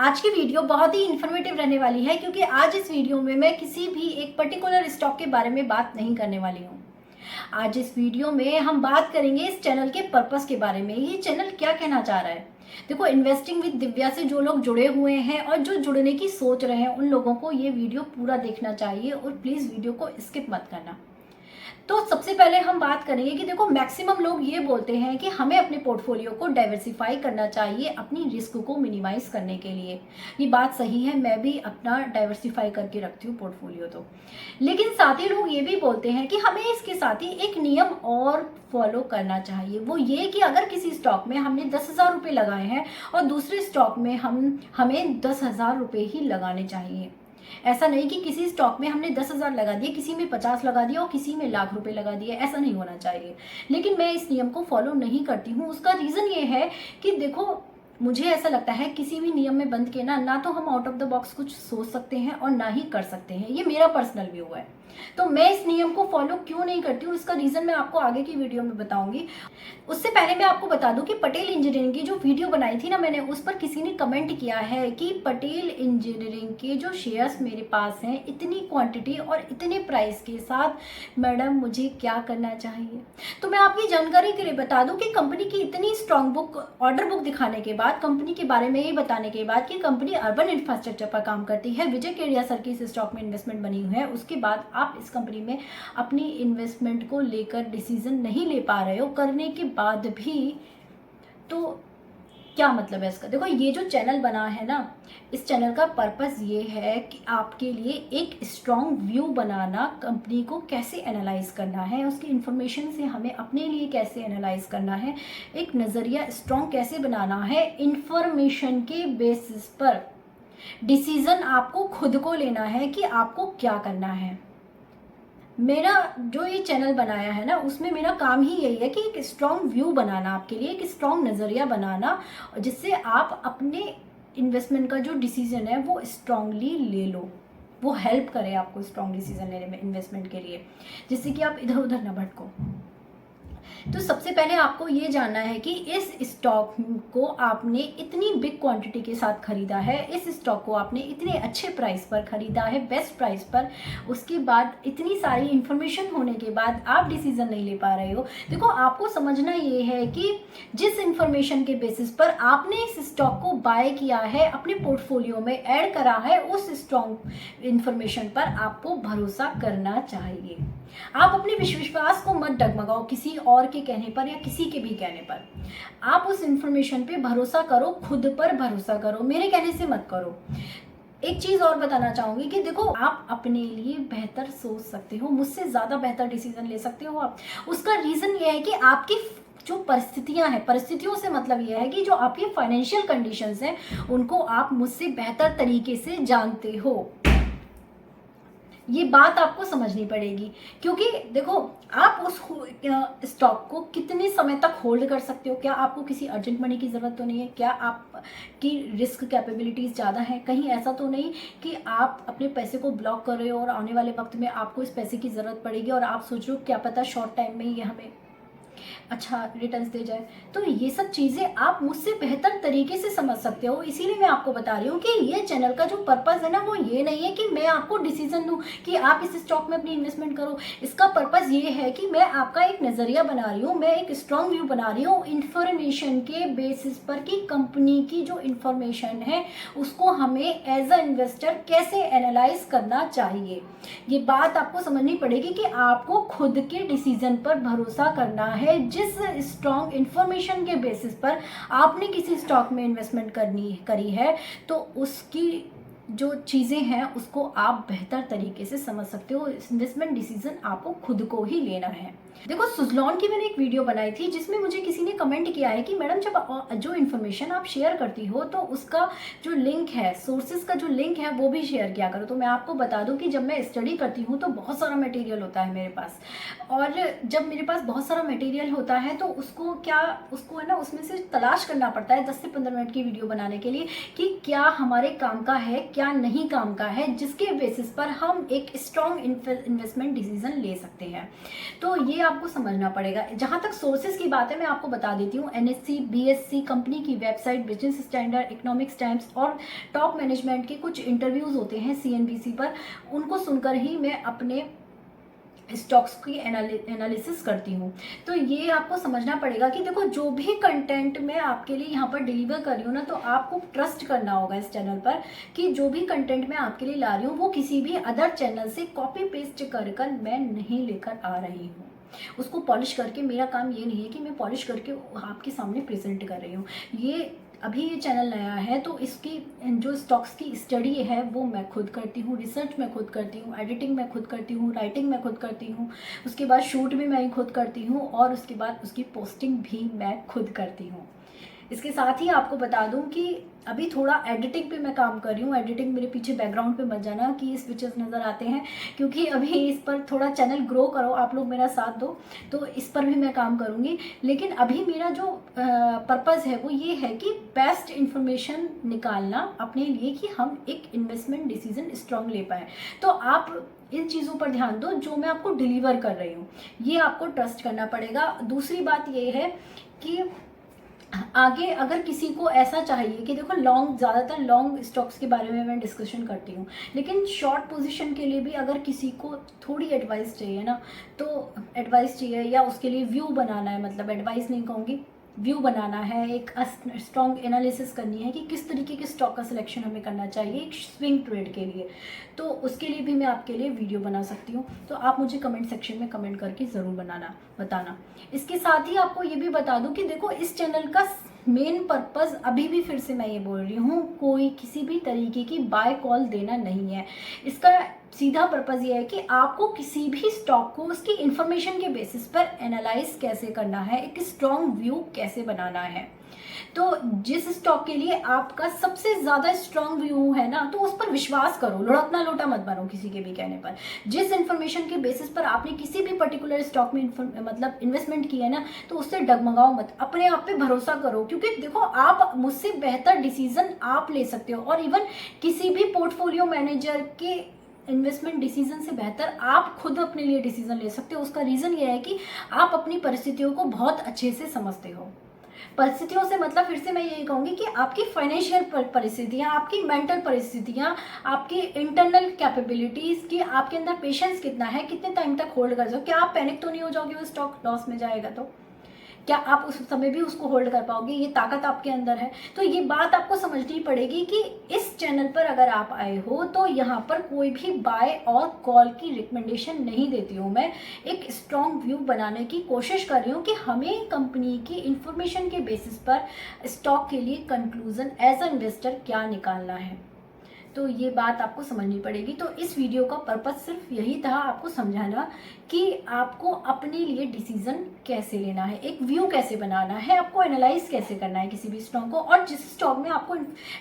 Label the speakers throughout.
Speaker 1: आज की वीडियो बहुत ही इन्फॉर्मेटिव रहने वाली है क्योंकि आज इस वीडियो में मैं किसी भी एक पर्टिकुलर स्टॉक के बारे में बात नहीं करने वाली हूँ। आज इस वीडियो में हम बात करेंगे इस चैनल के पर्पस के बारे में। ये चैनल क्या कहना चाह रहा है। देखो, इन्वेस्टिंग विद दिव्या से जो लोग जुड़े हुए हैं और जो जुड़ने की सोच रहे हैं उन लोगों को ये वीडियो पूरा देखना चाहिए और प्लीज़ वीडियो को स्किप मत करना। तो सबसे पहले हम बात करेंगे कि देखो, मैक्सिमम लोग ये बोलते हैं कि हमें अपने पोर्टफोलियो को डाइवर्सिफाई करना चाहिए अपनी रिस्क को मिनिमाइज करने के लिए। ये बात सही है, मैं भी अपना डाइवर्सिफाई करके रखती हूँ पोर्टफोलियो। तो लेकिन साथ ही लोग ये भी बोलते हैं कि हमें इसके साथ ही एक नियम और फॉलो करना चाहिए। वो ये कि अगर किसी स्टॉक में हमने 10,000 रुपये लगाए हैं और दूसरे स्टॉक में हमें 10,000 रुपये ही लगाने चाहिए। ऐसा नहीं कि किसी स्टॉक में हमने 10,000 लगा दिए, किसी में 50 लगा दिया और किसी में लाख रुपए लगा दिए। ऐसा नहीं होना चाहिए। लेकिन मैं इस नियम को फॉलो नहीं करती हूँ। उसका रीज़न ये है कि देखो, मुझे ऐसा लगता है किसी भी नियम में बंद के ना तो हम आउट ऑफ द बॉक्स कुछ सोच सकते हैं और ना ही कर सकते हैं। ये मेरा पर्सनल व्यू है। तो मैं इस नियम को फॉलो क्यों नहीं करती हूँ, इसका रीज़न मैं आपको आगे की वीडियो में बताऊंगी। उससे पहले मैं आपको बता दूं कि पटेल इंजीनियरिंग की जो वीडियो बनाई थी ना मैंने, उस पर किसी ने कमेंट किया है कि पटेल इंजीनियरिंग के जो शेयर्स मेरे पास हैं इतनी क्वांटिटी और इतने प्राइस के साथ, मैडम मुझे क्या करना चाहिए। तो मैं आपकी जानकारी के लिए बता दूं कि कंपनी की इतनी स्ट्रॉन्ग ऑर्डर बुक दिखाने के बाद, कंपनी के बारे में ये बताने के बाद कि कंपनी अर्बन इंफ्रास्ट्रक्चर पर काम करती है, विजय केडिया सर की इस स्टॉक में इन्वेस्टमेंट बनी हुई है, उसके बाद आप इस कंपनी में अपनी इन्वेस्टमेंट को लेकर डिसीजन नहीं ले पा रहे हो, करने के बाद भी, तो क्या मतलब है इसका। देखो, ये जो चैनल बना है ना, इस चैनल का पर्पस ये है कि आपके लिए एक स्ट्रॉन्ग व्यू बनाना, कंपनी को कैसे एनालाइज करना है, उसकी इन्फॉर्मेशन से हमें अपने लिए कैसे एनालाइज करना है, एक नज़रिया स्ट्रॉन्ग कैसे बनाना है, इन्फॉर्मेशन के बेसिस पर डिसीजन आपको खुद को लेना है कि आपको क्या करना है। मेरा जो ये चैनल बनाया है ना, उसमें मेरा काम ही यही है कि एक स्ट्रॉन्ग व्यू बनाना, आपके लिए एक स्ट्रॉन्ग नज़रिया बनाना, जिससे आप अपने इन्वेस्टमेंट का जो डिसीजन है वो स्ट्रांगली ले लो, वो हेल्प करे आपको स्ट्रॉन्ग डिसीजन लेने में इन्वेस्टमेंट के लिए, जिससे कि आप इधर उधर न भटको। तो सबसे पहले आपको ये जानना है कि इस स्टॉक को आपने इतनी बिग क्वांटिटी के साथ खरीदा है, इस स्टॉक को आपने इतने अच्छे प्राइस पर खरीदा है, बेस्ट प्राइस पर, उसके बाद इतनी सारी इन्फॉर्मेशन होने के बाद आप डिसीजन नहीं ले पा रहे हो। देखो, आपको समझना ये है कि जिस इन्फॉर्मेशन के बेसिस पर आपने इस स्टॉक को बाय किया है, अपने पोर्टफोलियो में ऐड करा है, उस स्ट्रॉन्ग इन्फॉर्मेशन पर आपको भरोसा करना चाहिए। आप अपने विश्वास को मत डगमगाओ किसी और के कहने पर या किसी के भी कहने पर। आप उस इंफॉर्मेशन पे भरोसा करो, खुद पर भरोसा करो, मेरे कहने से मत करो। एक चीज़ और बताना चाहूँगी कि देखो, आप अपने लिए बेहतर सोच सकते हो, मुझसे ज़्यादा बेहतर डिसीजन ले सकते हो आप। उसका रीज़न ये है कि आपकी जो परिस्थितियां हैं, परिस्थितियों से मतलब ये है कि जो आपकी फाइनेंशियल कंडीशंस हैं उनको आप मुझसे बेहतर तरीके से जानते हो। ये बात आपको समझनी पड़ेगी, क्योंकि देखो, आप उस स्टॉक को कितने समय तक होल्ड कर सकते हो। क्या आपको किसी अर्जेंट मनी की ज़रूरत तो नहीं है? क्या आपकी रिस्क कैपेबिलिटीज़ ज़्यादा है? कहीं ऐसा तो नहीं कि आप अपने पैसे को ब्लॉक कर रहे हो और आने वाले वक्त में आपको इस पैसे की ज़रूरत पड़ेगी और आप सोच रहे हो क्या पता शॉर्ट टाइम में ये हमें अच्छा रिटर्न्स दे जाए। तो ये सब चीज़ें आप मुझसे बेहतर तरीके से समझ सकते हो। इसीलिए मैं आपको बता रही हूँ कि ये चैनल का जो पर्पस है ना, वो ये नहीं है कि मैं आपको डिसीजन दूँ कि आप इस स्टॉक में अपनी इन्वेस्टमेंट करो। इसका पर्पस ये है कि मैं आपका एक नज़रिया बना रही हूँ, मैं एक स्ट्रॉन्ग व्यू बना रही हूँ इन्फॉर्मेशन के बेसिस पर कि कंपनी की जो इन्फॉर्मेशन है उसको हमें एज अ इन्वेस्टर कैसे एनालाइज करना चाहिए। ये बात आपको समझनी पड़ेगी कि आपको खुद के डिसीजन पर भरोसा करना है। जिस स्ट्रॉन्ग इंफॉर्मेशन के बेसिस पर आपने किसी स्टॉक में इन्वेस्टमेंट करी है, तो उसकी जो चीज़ें हैं उसको आप बेहतर तरीके से समझ सकते हो। इन्वेस्टमेंट डिसीजन आपको खुद को ही लेना है। देखो, सुजलॉन की मैंने एक वीडियो बनाई थी जिसमें मुझे किसी ने कमेंट किया है कि मैडम, जब जो इन्फॉर्मेशन आप शेयर करती हो तो उसका जो लिंक है, सोर्सेज का जो लिंक है, वो भी शेयर किया करो। तो मैं आपको बता दूं कि जब मैं स्टडी करती हूँ तो बहुत सारा मटेरियल होता है मेरे पास, और जब मेरे पास बहुत सारा मटेरियल होता है तो उसको है ना, उसमें से तलाश करना पड़ता है 10 से 15 मिनट की वीडियो बनाने के लिए कि क्या हमारे काम का है, क्या नहीं काम का है, जिसके बेसिस पर हम एक स्ट्रॉन्ग इन्वेस्टमेंट डिसीजन ले सकते हैं। तो ये आपको समझना पड़ेगा। जहाँ तक सोर्सेज की बात है मैं आपको बता देती हूँ, NSE, BSC कंपनी की website, business standard, economics times और टॉप मैनेजमेंट के कुछ इंटरव्यूज़ होते हैं CNBC पर, उनको सुनकर ही मैं अपने स्टॉक्स की एनालिसिस करती हूँ। तो ये आपको समझना पड़ेगा कि देखो जो भी कंटेंट मैं आपके लिए यहाँ पर डिलीवर कर रही हूँ ना, तो आपको ट्रस्ट करना होगा इस चैनल पर कि जो भी कंटेंट मैं आपके लिए ला रही हूँ वो किसी भी अदर चैनल से कॉपी पेस्ट कर कर मैं नहीं लेकर आ रही हूँ। उसको पॉलिश करके, मेरा काम ये नहीं है कि मैं पॉलिश करके आपके सामने प्रेजेंट कर रही हूँ। ये अभी ये चैनल नया है तो इसकी जो स्टॉक्स की स्टडी है वो मैं खुद करती हूँ, रिसर्च मैं खुद करती हूँ, एडिटिंग मैं खुद करती हूँ, राइटिंग मैं खुद करती हूँ, उसके बाद शूट भी मैं खुद करती हूँ और उसके बाद उसकी पोस्टिंग भी मैं खुद करती हूँ। इसके साथ ही आपको बता दूं कि अभी थोड़ा एडिटिंग पे मैं काम कर रही हूँ। एडिटिंग मेरे पीछे बैकग्राउंड पे मत जाना कि स्विचेस नज़र आते हैं, क्योंकि अभी इस पर थोड़ा चैनल ग्रो करो, आप लोग मेरा साथ दो तो इस पर भी मैं काम करूँगी। लेकिन अभी मेरा जो पर्पज़ है वो ये है कि बेस्ट इन्फॉर्मेशन निकालना अपने लिए कि हम एक इन्वेस्टमेंट डिसीजन स्ट्रॉन्ग ले पाएँ। तो आप इन चीज़ों पर ध्यान दो जो मैं आपको डिलीवर कर रही हूँ, ये आपको ट्रस्ट करना पड़ेगा। दूसरी बात ये है कि आगे अगर किसी को ऐसा चाहिए कि देखो ज़्यादातर लॉन्ग स्टॉक्स के बारे में मैं डिस्कशन करती हूँ, लेकिन शॉर्ट पोजीशन के लिए भी अगर किसी को थोड़ी एडवाइस चाहिए ना, तो एडवाइस चाहिए या उसके लिए व्यू बनाना है, मतलब एडवाइस नहीं कहूँगी, व्यू बनाना है, एक स्ट्रॉन्ग एनालिसिस करनी है कि किस तरीके के स्टॉक का सिलेक्शन हमें करना चाहिए एक स्विंग ट्रेड के लिए, तो उसके लिए भी मैं आपके लिए वीडियो बना सकती हूँ। तो आप मुझे कमेंट सेक्शन में कमेंट करके ज़रूर बताना। इसके साथ ही आपको ये भी बता दूं कि देखो इस चैनल का मेन पर्पज़, अभी भी फिर से मैं ये बोल रही हूँ, कोई किसी भी तरीके की बाय कॉल देना नहीं है। इसका सीधा पर्पज़ ये है कि आपको किसी भी स्टॉक को उसकी इंफॉर्मेशन के बेसिस पर एनालाइज कैसे करना है, एक स्ट्रॉन्ग व्यू कैसे बनाना है। तो जिस स्टॉक के लिए आपका सबसे ज़्यादा स्ट्रॉन्ग व्यू है ना, तो उस पर विश्वास करो, लुढ़कना लोटा मत बनो किसी के भी कहने पर। जिस इन्फॉर्मेशन के बेसिस पर आपने किसी भी पर्टिकुलर स्टॉक में मतलब इन्वेस्टमेंट किया है ना, तो उससे डगमगाओ मत, अपने आप पे भरोसा करो, क्योंकि देखो आप मुझसे बेहतर डिसीजन आप ले सकते हो, और इवन किसी भी पोर्टफोलियो मैनेजर के इन्वेस्टमेंट डिसीजन से बेहतर आप खुद अपने लिए डिसीजन ले सकते हो। उसका रीज़न ये है कि आप अपनी परिस्थितियों को बहुत अच्छे से समझते हो। परिस्थितियों से मतलब फिर से मैं यही कहूँगी कि आपकी फाइनेंशियल परिस्थितियाँ, आपकी मेंटल परिस्थितियाँ, आपकी इंटरनल कैपेबिलिटीज़ कि आपके अंदर पेशेंस कितना है, कितने टाइम तक होल्ड कर सकते हो, क्या आप पैनिक तो नहीं हो जाओगे वो स्टॉक लॉस में जाएगा तो, क्या आप उस समय भी उसको होल्ड कर पाओगे, ये ताकत आपके अंदर है। तो ये बात आपको समझनी पड़ेगी कि इस चैनल पर अगर आप आए हो तो यहाँ पर कोई भी बाय और कॉल की रिकमेंडेशन नहीं देती हूँ, मैं एक स्ट्रॉन्ग व्यू बनाने की कोशिश कर रही हूँ कि हमें कंपनी की इंफॉर्मेशन के बेसिस पर स्टॉक के लिए कंक्लूजन एज अ इन्वेस्टर क्या निकालना है। तो ये बात आपको समझनी पड़ेगी। तो इस वीडियो का पर्पस सिर्फ यही था, आपको समझाना कि आपको अपने लिए डिसीजन कैसे लेना है, एक व्यू कैसे बनाना है, आपको एनालाइज कैसे करना है किसी भी स्टॉक को। और जिस स्टॉक में आपको,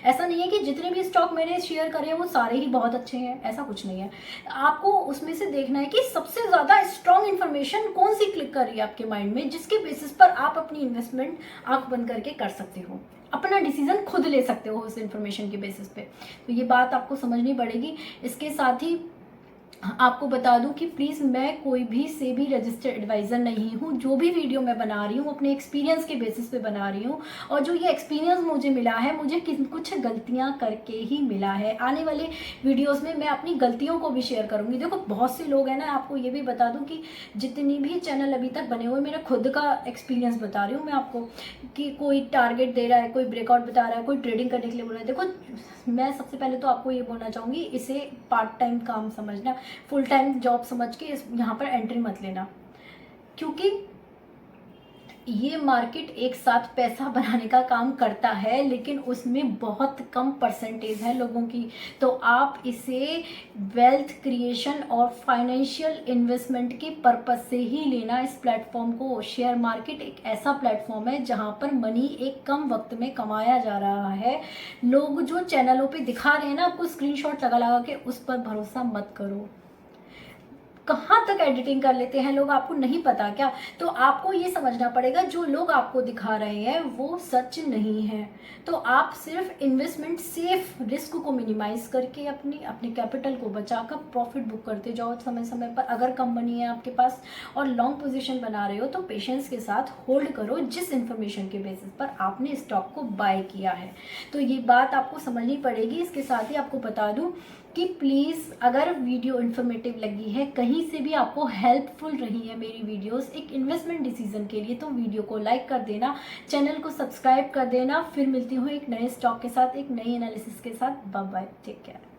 Speaker 1: ऐसा नहीं है कि जितने भी स्टॉक मैंने शेयर करे हैं वो सारे ही बहुत अच्छे हैं, ऐसा कुछ नहीं है। आपको उसमें से देखना है कि सबसे ज़्यादा स्ट्रॉन्ग इन्फॉर्मेशन कौन सी क्लिक कर रही है आपके माइंड में, जिसके बेसिस पर आप अपनी इन्वेस्टमेंट आंख बंद करके कर सकते हो, अपना डिसीजन खुद ले सकते हो उस इन्फॉर्मेशन के बेसिस पे। तो ये बात आपको समझनी पड़ेगी। इसके साथ ही आपको बता दूं कि प्लीज़ मैं कोई भी से भी रजिस्टर्ड एडवाइज़र नहीं हूं। जो भी वीडियो मैं बना रही हूं अपने एक्सपीरियंस के बेसिस पे बना रही हूं, और जो ये एक्सपीरियंस मुझे मिला है, मुझे कुछ गलतियां करके ही मिला है। आने वाले वीडियोस में मैं अपनी गलतियों को भी शेयर करूंगी। देखो बहुत से लोग हैं ना, आपको ये भी बता दूं कि जितनी भी चैनल अभी तक बने हुए, मेरा खुद का एक्सपीरियंस बता रही हूँ मैं आपको, कि कोई टारगेट दे रहा है, कोई ब्रेकआउट बता रहा है, कोई ट्रेडिंग करने के लिए बोल रहा है। देखो मैं सबसे पहले तो आपको ये बोलना चाहूँगी, इसे पार्ट टाइम काम समझना, फुल टाइम जॉब समझ के यहाँ पर एंट्री मत लेना, क्योंकि ये मार्केट एक साथ पैसा बनाने का काम करता है, लेकिन उसमें बहुत कम परसेंटेज है लोगों की। तो आप इसे वेल्थ क्रिएशन और फाइनेंशियल इन्वेस्टमेंट के पर्पस से ही लेना इस प्लेटफॉर्म को। शेयर मार्केट एक ऐसा प्लेटफॉर्म है जहां पर मनी एक कम वक्त में कमाया जा रहा है। लोग जो चैनलों पे दिखा रहे हैं ना आपको स्क्रीनशॉट लगा लगा के, उस पर भरोसा मत करो। कहाँ तक एडिटिंग कर लेते हैं लोग, आपको नहीं पता क्या? तो आपको ये समझना पड़ेगा जो लोग आपको दिखा रहे हैं वो सच नहीं है। तो आप सिर्फ इन्वेस्टमेंट सेफ, रिस्क को मिनिमाइज करके अपने कैपिटल को बचाकर प्रॉफिट बुक करते जाओ समय समय पर। अगर कम मनी है आपके पास और लॉन्ग पोजीशन बना रहे हो तो पेशेंस के साथ होल्ड करो जिस इन्फॉर्मेशन के बेसिस पर आपने स्टॉक को बाय किया है। तो ये बात आपको समझनी पड़ेगी। इसके साथ ही आपको बता दूं कि प्लीज़ अगर वीडियो इन्फॉर्मेटिव लगी है, कहीं से भी आपको हेल्पफुल रही है मेरी वीडियोस एक इन्वेस्टमेंट डिसीजन के लिए, तो वीडियो को लाइक कर देना, चैनल को सब्सक्राइब कर देना। फिर मिलती हूँ एक नए स्टॉक के साथ, एक नई एनालिसिस के साथ। Bye bye, take care.